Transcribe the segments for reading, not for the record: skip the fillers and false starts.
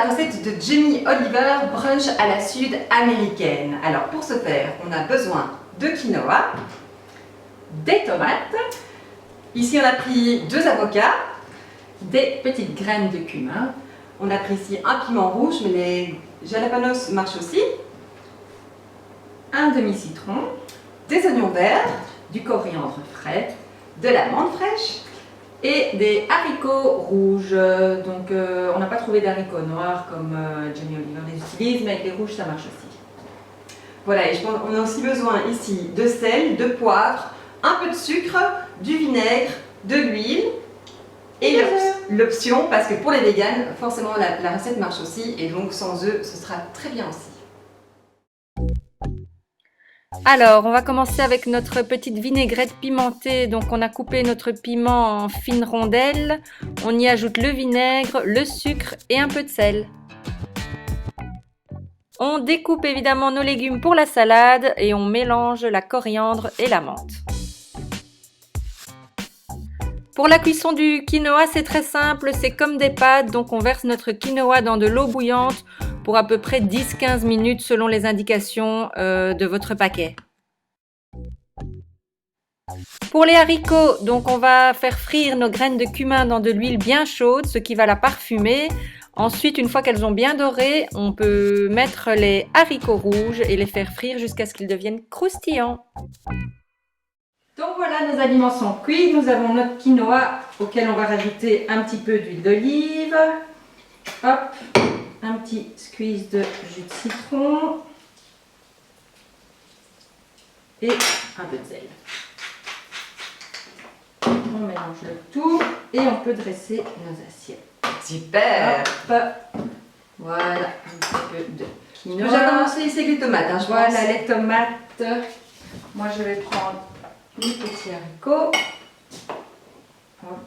la recette de Jamie Oliver, brunch à la sud-américaine. Alors pour ce faire, on a besoin de quinoa, des tomates, ici on a pris 2 avocats, des petites graines de cumin, on a pris ici un piment rouge, mais les jalapenos marchent aussi, un demi-citron, des oignons verts, du coriandre frais, de la menthe fraîche et des haricots rouges. Donc on n'a pas trouvé d'haricots noirs comme Jamie Oliver les utilise, mais avec les rouges ça marche aussi. Voilà, et je pense qu'on a aussi besoin ici de sel, de poivre, un peu de sucre, du vinaigre, de l'huile et l'option, parce que pour les véganes, forcément la recette marche aussi, et donc sans œufs ce sera très bien aussi. Alors, on va commencer avec notre petite vinaigrette pimentée. Donc, on a coupé notre piment en fines rondelles. On y ajoute le vinaigre, le sucre et un peu de sel. On découpe évidemment nos légumes pour la salade et on mélange la coriandre et la menthe. Pour la cuisson du quinoa, c'est très simple, c'est comme des pâtes. Donc, on verse notre quinoa dans de l'eau bouillante pour à peu près 10-15 minutes selon les indications de votre paquet. Pour les haricots, donc on va faire frire nos graines de cumin dans de l'huile bien chaude, ce qui va la parfumer. Ensuite, une fois qu'elles ont bien doré, on peut mettre les haricots rouges et les faire frire jusqu'à ce qu'ils deviennent croustillants. Donc voilà, nos aliments sont cuits. Nous avons notre quinoa auquel on va rajouter un petit peu d'huile d'olive. Hop, un petit squeeze de jus de citron et un peu de sel. On mélange le tout et on peut dresser nos assiettes. Super! Hop. Voilà, un petit peu de quinoa. J'ai commencé ici avec les tomates, je Voilà pense. les tomates. Moi je vais prendre les petits haricots. Hop.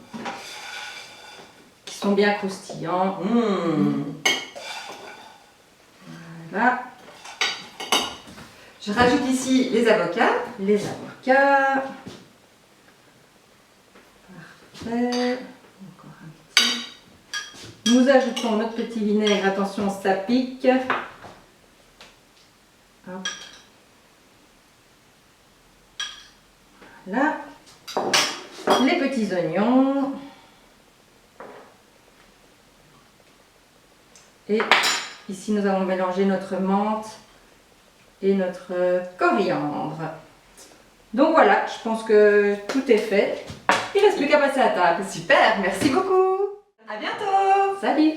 Qui sont bien croustillants. Voilà. Je rajoute ici les avocats. Les avocats. Parfait. Encore un petit. Nous ajoutons notre petit vinaigre. Attention, ça pique. Hop. Voilà. Les petits oignons. Et ici, nous avons mélangé notre menthe et notre coriandre. Donc voilà, je pense que tout est fait. Il ne reste plus qu'à passer à table. Super, merci beaucoup. À bientôt. Salut!